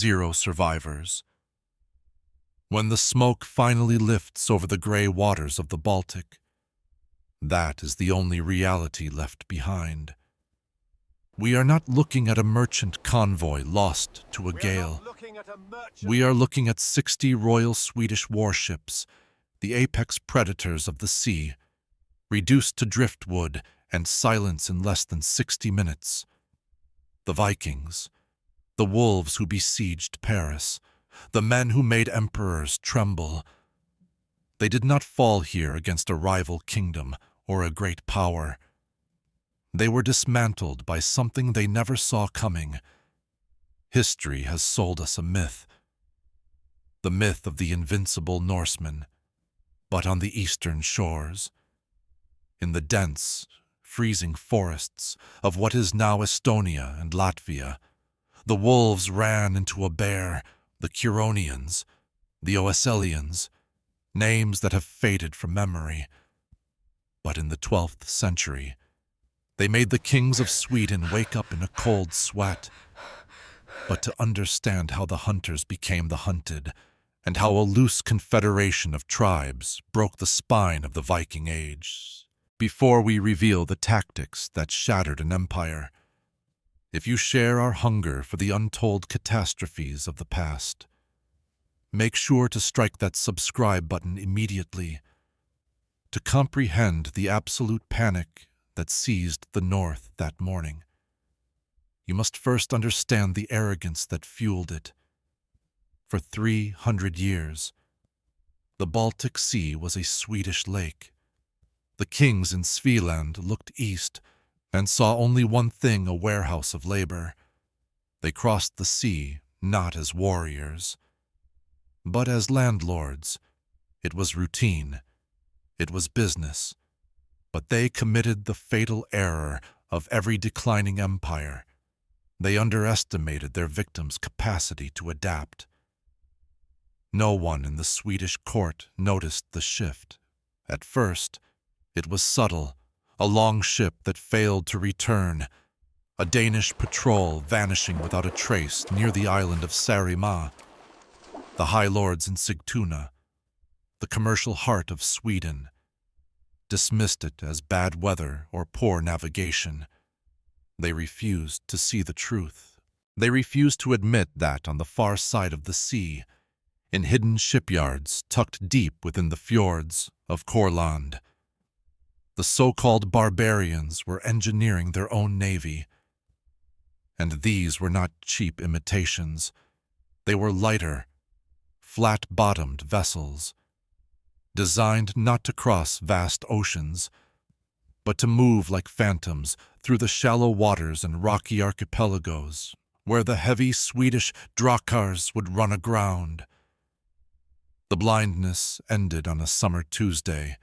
0 survivors. When the smoke finally lifts over the gray waters of the Baltic, that is the only reality left behind. We are not looking at a merchant convoy lost to a gale. We are looking at 60 Royal Swedish warships, the apex predators of the sea, reduced to driftwood and silence in less than 60 minutes. The Vikings, the wolves who besieged Paris, the men who made emperors tremble. They did not fall here against a rival kingdom or a great power. They were dismantled by something they never saw coming. History has sold us a myth. The myth of the invincible Norsemen, but on the eastern shores. In the dense, freezing forests of what is now Estonia and Latvia, the wolves ran into a bear, the Curonians, the Oeselians, names that have faded from memory. But in the 12th century, they made the kings of Sweden wake up in a cold sweat. But to understand how the hunters became the hunted, and how a loose confederation of tribes broke the spine of the Viking age, before we reveal the tactics that shattered an empire, if you share our hunger for the untold catastrophes of the past, make sure to strike that subscribe button immediately. To comprehend the absolute panic that seized the North that morning, you must first understand the arrogance that fueled it. For 300 years, the Baltic Sea was a Swedish lake. The kings in Svealand looked east and saw only one thing: a warehouse of labor. They crossed the sea not as warriors, but as landlords. It was routine. It was business. But they committed the fatal error of every declining empire. They underestimated their victims' capacity to adapt. No one in the Swedish court noticed the shift. At first, it was subtle, a long ship that failed to return, a Danish patrol vanishing without a trace near the island of Saaremaa, the high lords in Sigtuna, the commercial heart of Sweden, dismissed it as bad weather or poor navigation. They refused to see the truth. They refused to admit that on the far side of the sea, in hidden shipyards tucked deep within the fjords of Courland, the so-called barbarians were engineering their own navy. And these were not cheap imitations. They were lighter, flat-bottomed vessels, designed not to cross vast oceans, but to move like phantoms through the shallow waters and rocky archipelagos where the heavy Swedish drakkars would run aground. The blindness ended on a summer Tuesday.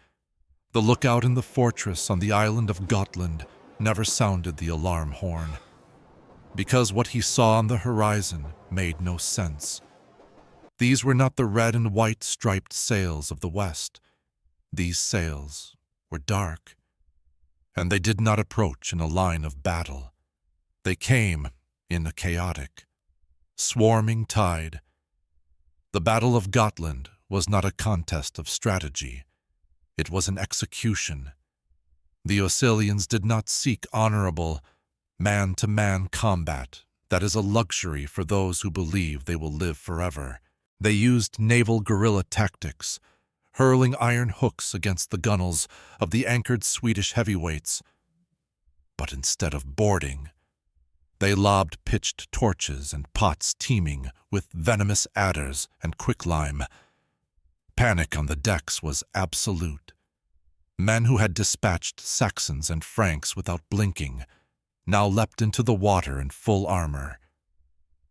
The lookout in the fortress on the island of Gotland never sounded the alarm horn, because what he saw on the horizon made no sense. These were not the red and white striped sails of the West. These sails were dark, and they did not approach in a line of battle. They came in a chaotic, swarming tide. The Battle of Gotland was not a contest of strategy. It was an execution. The Oeselians did not seek honorable, man-to-man combat that is a luxury for those who believe they will live forever. They used naval guerrilla tactics, hurling iron hooks against the gunwales of the anchored Swedish heavyweights. But instead of boarding, they lobbed pitched torches and pots teeming with venomous adders and quicklime. Panic on the decks was absolute. Men who had dispatched Saxons and Franks without blinking now leapt into the water in full armor,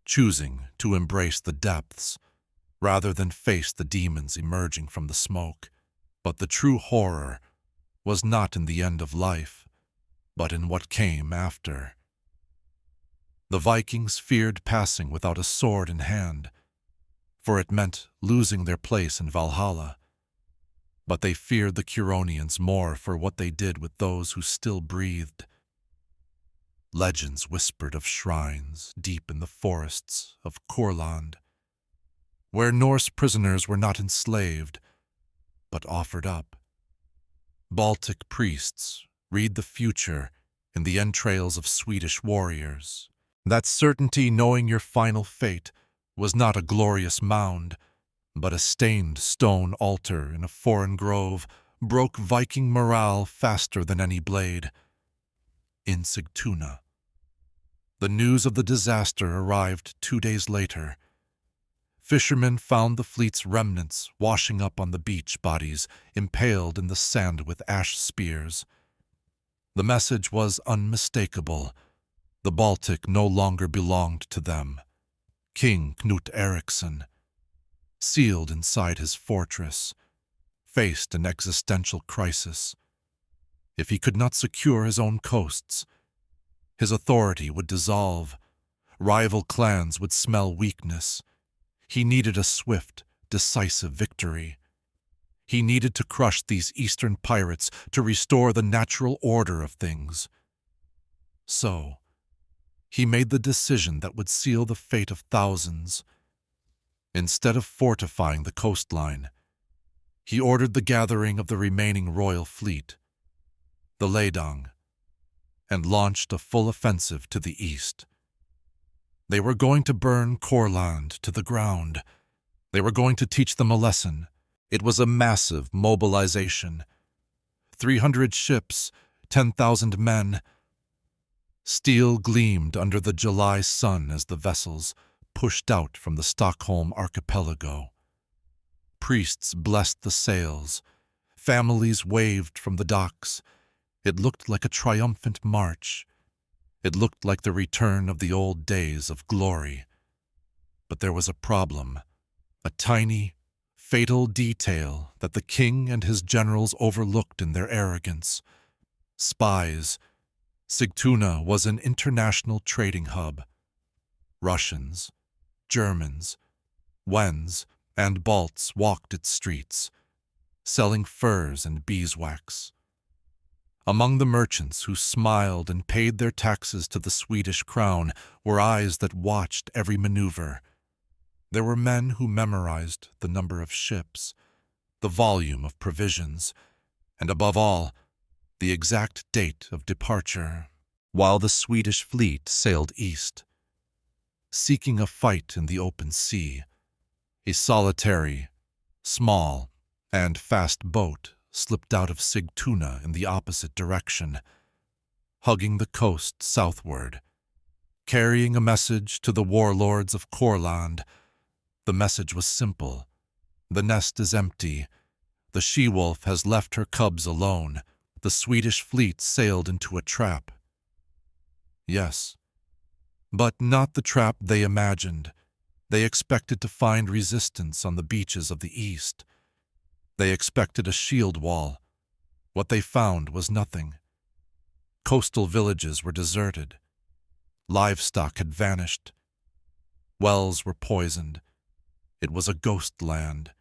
choosing to embrace the depths rather than face the demons emerging from the smoke. But the true horror was not in the end of life, but in what came after. The Vikings feared passing without a sword in hand, for it meant losing their place in Valhalla. But they feared the Curonians more for what they did with those who still breathed. Legends whispered of shrines deep in the forests of Kurland, where Norse prisoners were not enslaved, but offered up. Baltic priests read the future in the entrails of Swedish warriors. That certainty, knowing your final fate, was not a glorious mound, but a stained stone altar in a foreign grove, broke Viking morale faster than any blade. In Sigtuna, the news of the disaster arrived 2 days later. Fishermen found the fleet's remnants washing up on the beach, bodies impaled in the sand with ash spears. The message was unmistakable. The Baltic no longer belonged to them. King Knut Eriksson, sealed inside his fortress, faced an existential crisis. If he could not secure his own coasts, his authority would dissolve. Rival clans would smell weakness. He needed a swift, decisive victory. He needed to crush these eastern pirates to restore the natural order of things. So, he made the decision that would seal the fate of thousands. Instead of fortifying the coastline, he ordered the gathering of the remaining royal fleet, the Ledang, and launched a full offensive to the east. They were going to burn Kurland to the ground. They were going to teach them a lesson. It was a massive mobilization. 300 ships, 10,000 men. Steel gleamed under the July sun as the vessels pushed out from the Stockholm archipelago. Priests blessed the sails. Families waved from the docks. It looked like a triumphant march. It looked like the return of the old days of glory. But there was a problem, a tiny, fatal detail that the king and his generals overlooked in their arrogance. Spies. Sigtuna was an international trading hub. Russians, Germans, Wends, and Balts walked its streets, selling furs and beeswax. Among the merchants who smiled and paid their taxes to the Swedish crown were eyes that watched every maneuver. There were men who memorized the number of ships, the volume of provisions, and above all, the exact date of departure, while the Swedish fleet sailed east, seeking a fight in the open sea. A solitary, small, and fast boat slipped out of Sigtuna in the opposite direction, hugging the coast southward, carrying a message to the warlords of Kurland. The message was simple. The nest is empty. The she-wolf has left her cubs alone. The Swedish fleet sailed into a trap. Yes, but not the trap they imagined. They expected to find resistance on the beaches of the east. They expected a shield wall. What they found was nothing. Coastal villages were deserted. Livestock had vanished. Wells were poisoned. It was a ghost land.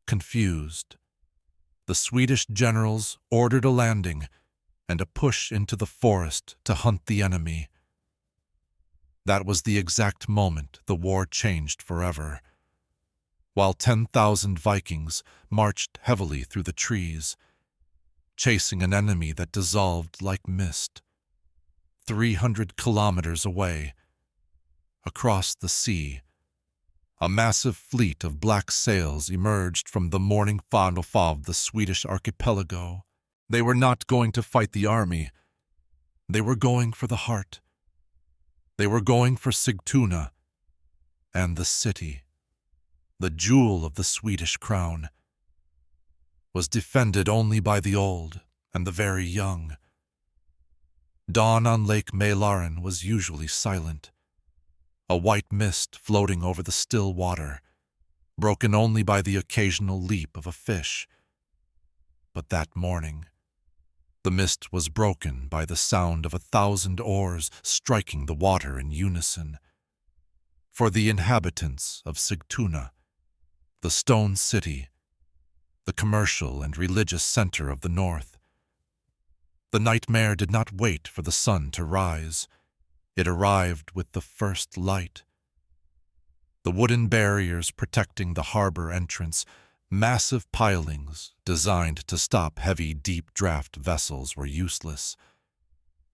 Confused, the Swedish generals ordered a landing and a push into the forest to hunt the enemy. That was the exact moment the war changed forever. While 10,000 Vikings marched heavily through the trees, chasing an enemy that dissolved like mist, 300 kilometers away, across the sea, a massive fleet of black sails emerged from the morning fog of the Swedish archipelago. They were not going to fight the army. They were going for the heart. They were going for Sigtuna and the city. The jewel of the Swedish crown was defended only by the old and the very young. Dawn on Lake Mälaren was usually silent, a white mist floating over the still water, broken only by the occasional leap of a fish. But that morning, the mist was broken by the sound of 1,000 oars striking the water in unison. For the inhabitants of Sigtuna, the stone city, the commercial and religious center of the north, The nightmare did not wait for the sun to rise. It arrived with the first light. The wooden barriers protecting the harbor entrance, massive pilings designed to stop heavy deep-draft vessels, were useless.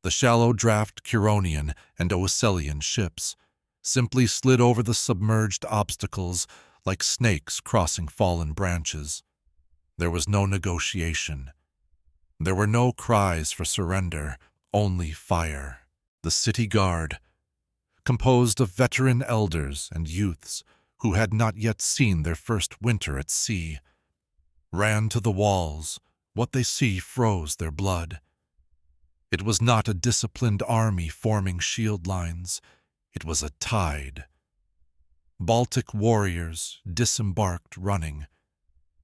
The shallow-draft Curonian and Oeselian ships simply slid over the submerged obstacles like snakes crossing fallen branches. There was no negotiation. There were no cries for surrender, only fire. The city guard, composed of veteran elders and youths who had not yet seen their first winter at sea, ran to the walls. What they see froze their blood. It was not a disciplined army forming shield lines. It was a tide. Baltic warriors disembarked running,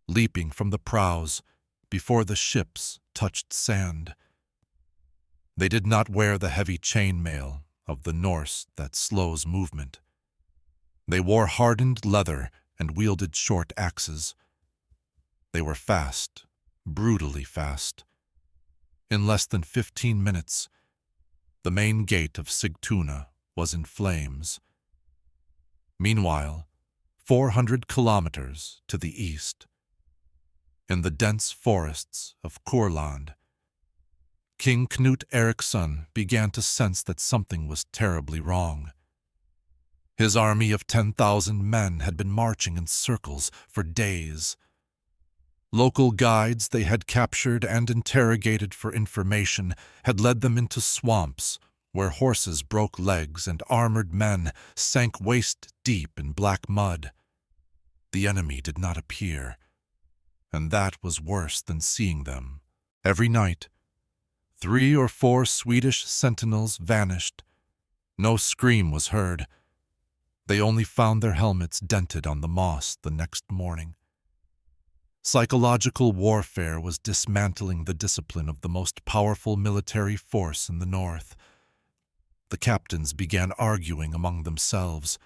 leaping from the prows before the ships touched sand. They did not wear the heavy chainmail of the Norse that slows movement. They wore hardened leather and wielded short axes. They were fast, brutally fast. In less than 15 minutes, the main gate of Sigtuna was in flames. Meanwhile, 400 kilometers to the east, in the dense forests of Kurland, King Knut Eriksson began to sense that something was terribly wrong. His army of 10,000 men had been marching in circles for days. Local guides they had captured and interrogated for information had led them into swamps where horses broke legs and armored men sank waist-deep in black mud. The enemy did not appear, and that was worse than seeing them. Every night, 3 or 4 Swedish sentinels vanished. No scream was heard. They only found their helmets dented on the moss the next morning. Psychological warfare was dismantling the discipline of the most powerful military force in the north. The captains began arguing among themselves.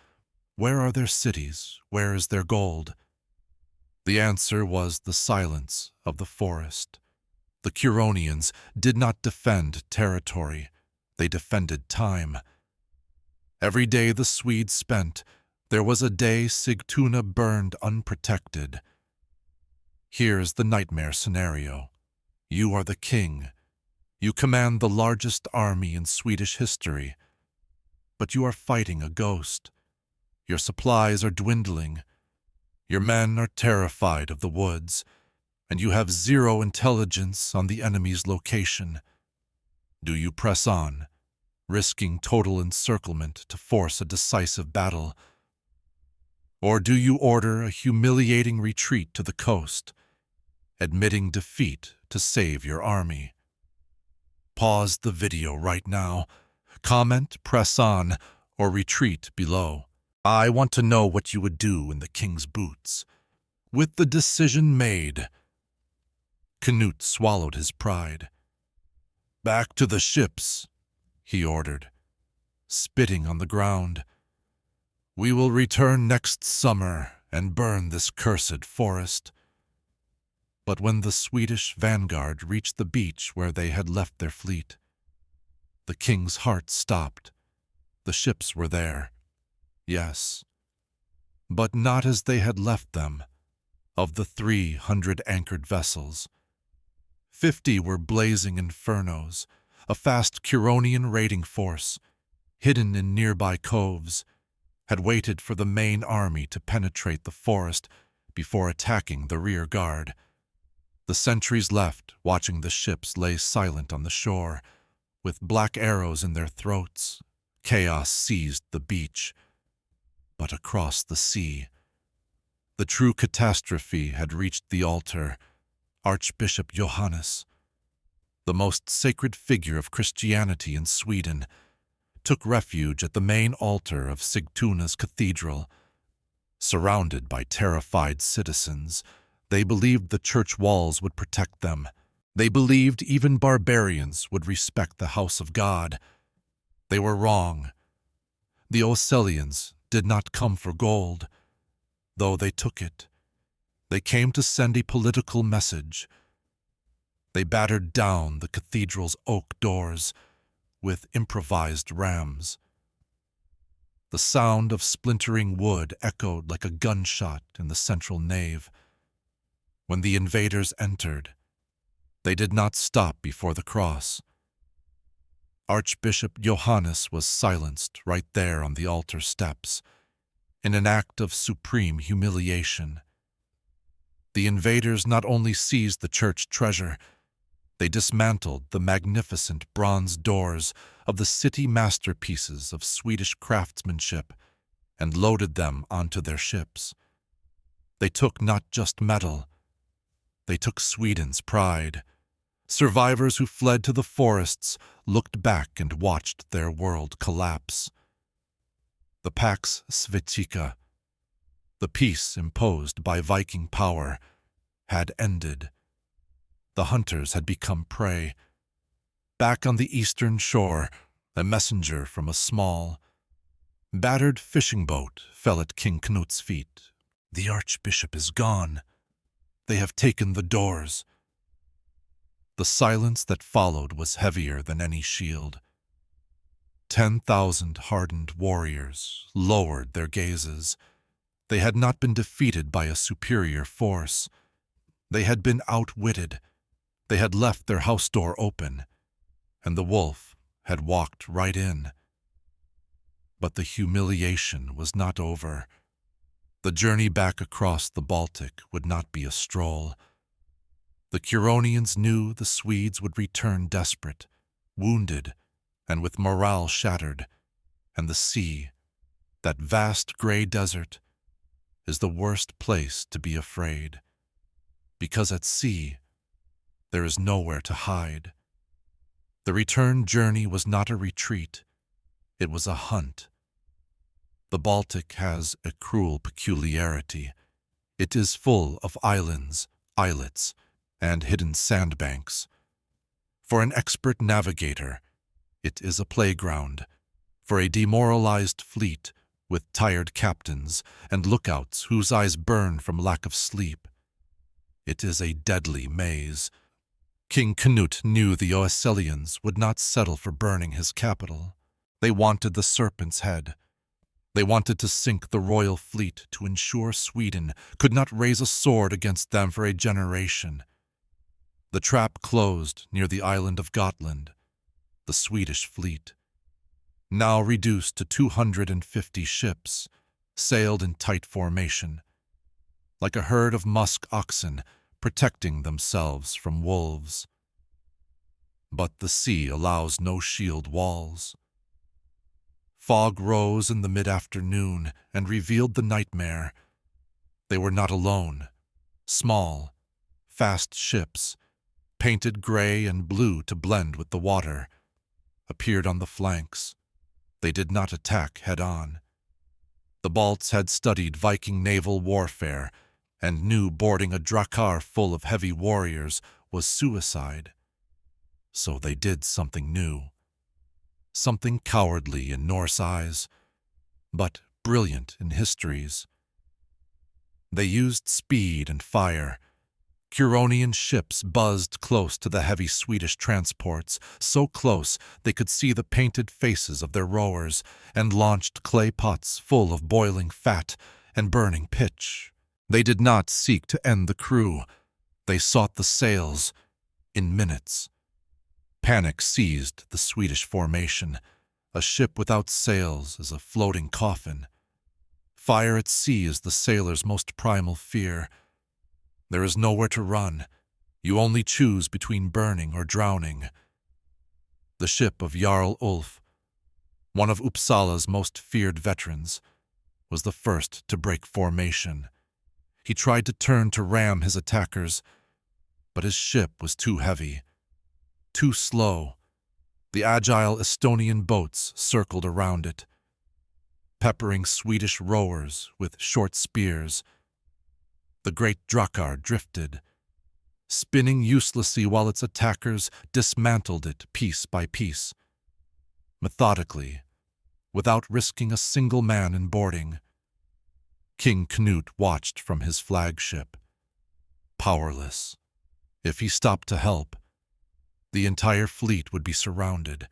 Where are their cities? Where is their gold? The answer was the silence of the forest. The Curonians did not defend territory. They defended time. Every day the Swedes spent, there was a day Sigtuna burned unprotected. Here's the nightmare scenario. You are the king. You command the largest army in Swedish history. But you are fighting a ghost. Your supplies are dwindling. Your men are terrified of the woods, and you have zero intelligence on the enemy's location. Do you press on, risking total encirclement to force a decisive battle? Or do you order a humiliating retreat to the coast, admitting defeat to save your army? Pause the video right now. Comment, press on, or retreat below. I want to know what you would do in the king's boots. With the decision made, Knut swallowed his pride. "Back to the ships," he ordered, spitting on the ground. "We will return next summer and burn this cursed forest." But when the Swedish vanguard reached the beach where they had left their fleet, the king's heart stopped. The ships were there, yes, but not as they had left them. Of the 300 anchored vessels, 50 were blazing infernos, a fast Curonian raiding force, hidden in nearby coves, had waited for the main army to penetrate the forest before attacking the rear guard. The sentries left, watching the ships lay silent on the shore, with black arrows in their throats. Chaos seized the beach. But across the sea, the true catastrophe had reached the altar. Archbishop Johannes, the most sacred figure of Christianity in Sweden, took refuge at the main altar of Sigtuna's cathedral. Surrounded by terrified citizens, they believed the church walls would protect them. They believed even barbarians would respect the house of God. They were wrong. The Oeselians did not come for gold, though they took it. They came to send a political message. They battered down the cathedral's oak doors with improvised rams. The sound of splintering wood echoed like a gunshot in the central nave. When the invaders entered, they did not stop before the cross. Archbishop Johannes was silenced right there on the altar steps, in an act of supreme humiliation. The invaders not only seized the church treasure, they dismantled the magnificent bronze doors of the city masterpieces of Swedish craftsmanship and loaded them onto their ships. They took not just metal, they took Sweden's pride. Survivors who fled to the forests looked back and watched their world collapse. The Pax Svettica, the peace imposed by Viking power, had ended. The hunters had become prey. Back on the eastern shore, a messenger from a small, battered fishing boat fell at King Knut's feet. "The archbishop is gone. They have taken the doors." The silence that followed was heavier than any shield. 10,000 hardened warriors lowered their gazes. They had not been defeated by a superior force. They had been outwitted. They had left their house door open, and the wolf had walked right in. But the humiliation was not over. The journey back across the Baltic would not be a stroll. The Curonians knew the Swedes would return desperate, wounded, and with morale shattered, and the sea, that vast gray desert, is the worst place to be afraid, because at sea there is nowhere to hide. The return journey was not a retreat, it was a hunt. The Baltic has a cruel peculiarity. It is full of islands, islets, and hidden sandbanks. For an expert navigator, it is a playground. For a demoralized fleet with tired captains and lookouts whose eyes burn from lack of sleep, it is a deadly maze. King Knut knew the Oeselians would not settle for burning his capital. They wanted the serpent's head. They wanted to sink the royal fleet to ensure Sweden could not raise a sword against them for a generation. The trap closed near the island of Gotland. The Swedish fleet, now reduced to 250 ships, sailed in tight formation, like a herd of musk oxen protecting themselves from wolves. But the sea allows no shield walls. Fog rose in the mid-afternoon and revealed the nightmare. They were not alone. Small, fast ships, painted gray and blue to blend with the water, appeared on the flanks. They did not attack head-on. The Balts had studied Viking naval warfare and knew boarding a drakkar full of heavy warriors was suicide. So they did something new. Something cowardly in Norse eyes, but brilliant in histories. They used speed and fire. Curonian ships buzzed close to the heavy Swedish transports, so close they could see the painted faces of their rowers, and launched clay pots full of boiling fat and burning pitch. They did not seek to end the crew. They sought the sails. In minutes, panic seized the Swedish formation. A ship without sails is a floating coffin. Fire at sea is the sailor's most primal fear. There is nowhere to run. You only choose between burning or drowning. The ship of Jarl Ulf, one of Uppsala's most feared veterans, was the first to break formation. He tried to turn to ram his attackers, but his ship was too heavy, too slow. The agile Estonian boats circled around it, peppering Swedish rowers with short spears. The great drakkar drifted, spinning uselessly while its attackers dismantled it piece by piece. Methodically, without risking a single man in boarding, King Knut watched from his flagship, powerless. If he stopped to help, The entire fleet would be surrounded.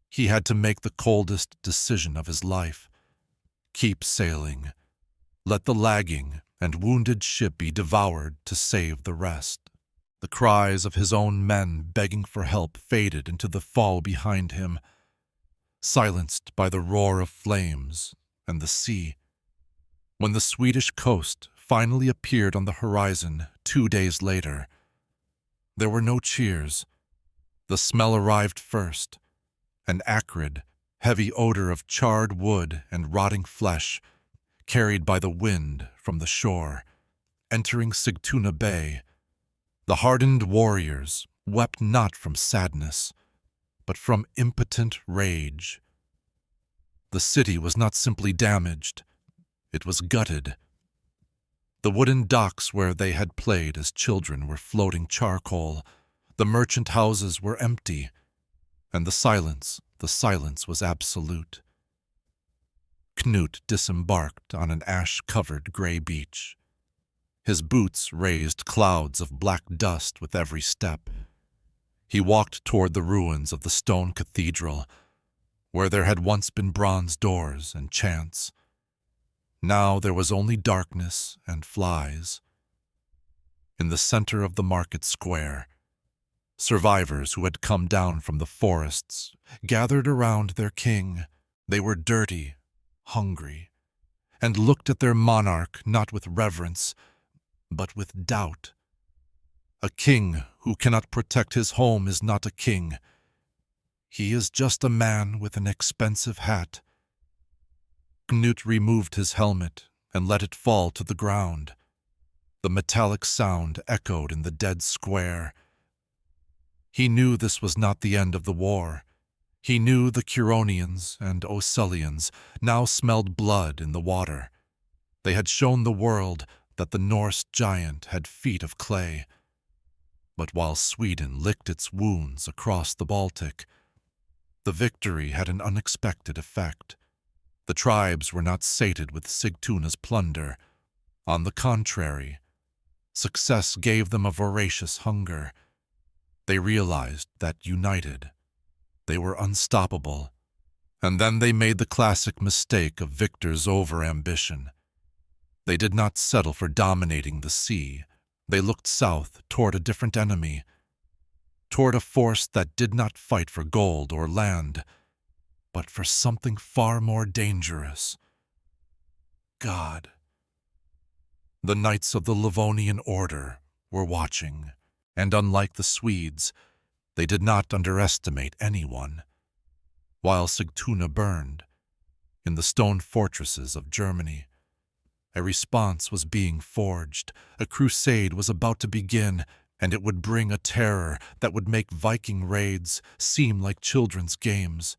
He had to make the coldest decision of his life. Keep sailing. Let the lagging and wounded ship be devoured to save the rest. The cries of his own men begging for help faded into the fall behind him, silenced by the roar of flames and the sea. When the Swedish coast finally appeared on the horizon 2 days later, there were no cheers. The smell arrived first, an acrid, heavy odor of charred wood and rotting flesh, carried by the wind from the shore. Entering Sigtuna Bay, the hardened warriors wept not from sadness, but from impotent rage. The city was not simply damaged, it was gutted. The wooden docks where they had played as children were floating charcoal, the merchant houses were empty, and the silence was absolute. Knut disembarked on an ash-covered gray beach. His boots raised clouds of black dust with every step. He walked toward the ruins of the stone cathedral, where there had once been bronze doors and chants. Now there was only darkness and flies. In the center of the market square, survivors who had come down from the forests gathered around their king. They were dirty, hungry, and looked at their monarch not with reverence, but with doubt. A king who cannot protect his home is not a king. He is just a man with an expensive hat. Knut removed his helmet and let it fall to the ground. The metallic sound echoed in the dead square. He knew this was not the end of the war. He knew the Curonians and Oeselians now smelled blood in the water. They had shown the world that the Norse giant had feet of clay. But while Sweden licked its wounds across the Baltic, the victory had an unexpected effect. The tribes were not sated with Sigtuna's plunder. On the contrary, success gave them a voracious hunger. They realized that united, they were unstoppable. And then they made the classic mistake of victors over ambition. They did not settle for dominating the sea. They looked south toward a different enemy, toward a force that did not fight for gold or land, but for something far more dangerous: God. The Knights of the Livonian Order were watching, and unlike the Swedes, they did not underestimate anyone. While Sigtuna burned, in the stone fortresses of Germany, a response was being forged. A crusade was about to begin, and it would bring a terror that would make Viking raids seem like children's games.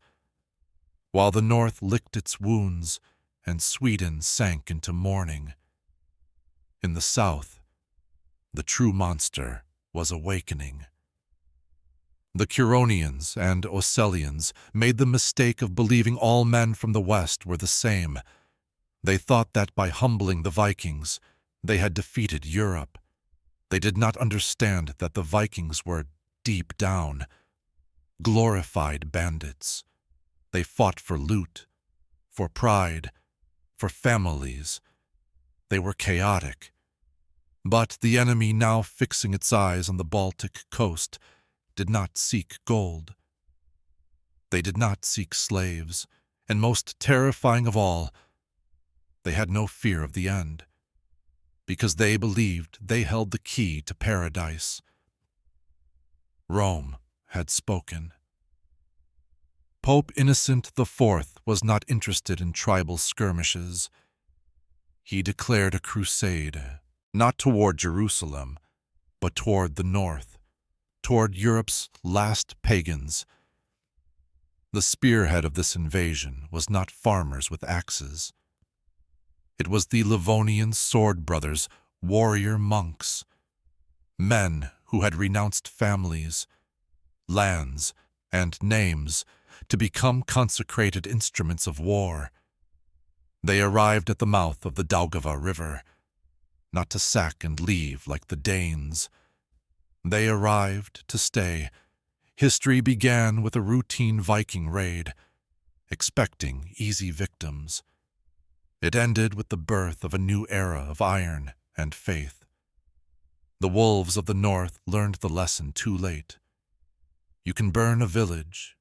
While the North licked its wounds and Sweden sank into mourning, in the South, the true monster was awakening. The Curonians and Oeselians made the mistake of believing all men from the West were the same. They thought that by humbling the Vikings, they had defeated Europe. They did not understand that the Vikings were, deep down, glorified bandits. They fought for loot, for pride, for families. They were chaotic. But the enemy, now fixing its eyes on the Baltic coast, did not seek gold. They did not seek slaves, and most terrifying of all, they had no fear of the end, because they believed they held the key to paradise. Rome had spoken. Pope Innocent IV was not interested in tribal skirmishes. He declared a crusade, not toward Jerusalem, but toward the north, toward Europe's last pagans. The spearhead of this invasion was not farmers with axes. It was the Livonian sword brothers, warrior monks, men who had renounced families, lands, and names to become consecrated instruments of war. They arrived at the mouth of the Daugava River, not to sack and leave like the Danes. They arrived to stay, History began with a routine Viking raid, expecting easy victims. It ended with the birth of a new era of iron and faith. The wolves of the north learned the lesson too late. You can burn a village,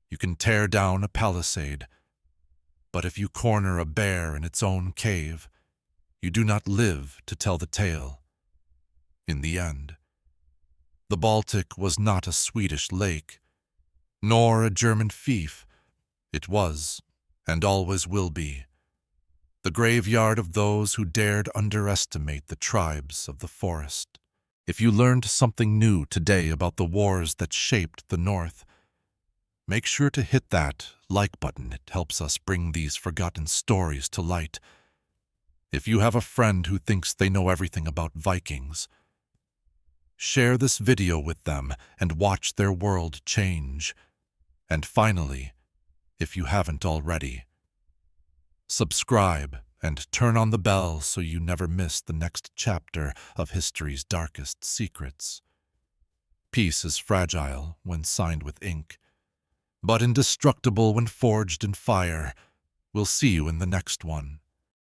you can tear down a palisade, but if you corner a bear in its own cave, you do not live to tell the tale. In the end, the Baltic was not a Swedish lake, nor a German fief. It was, and always will be, the graveyard of those who dared underestimate the tribes of the forest. If you learned something new today about the wars that shaped the North, make sure to hit that like button. It helps us bring these forgotten stories to light. If you have a friend who thinks they know everything about Vikings, share this video with them and watch their world change. And finally, if you haven't already, subscribe and turn on the bell so you never miss the next chapter of history's darkest secrets. Peace is fragile when signed with ink, but indestructible when forged in fire. We'll see you in the next one.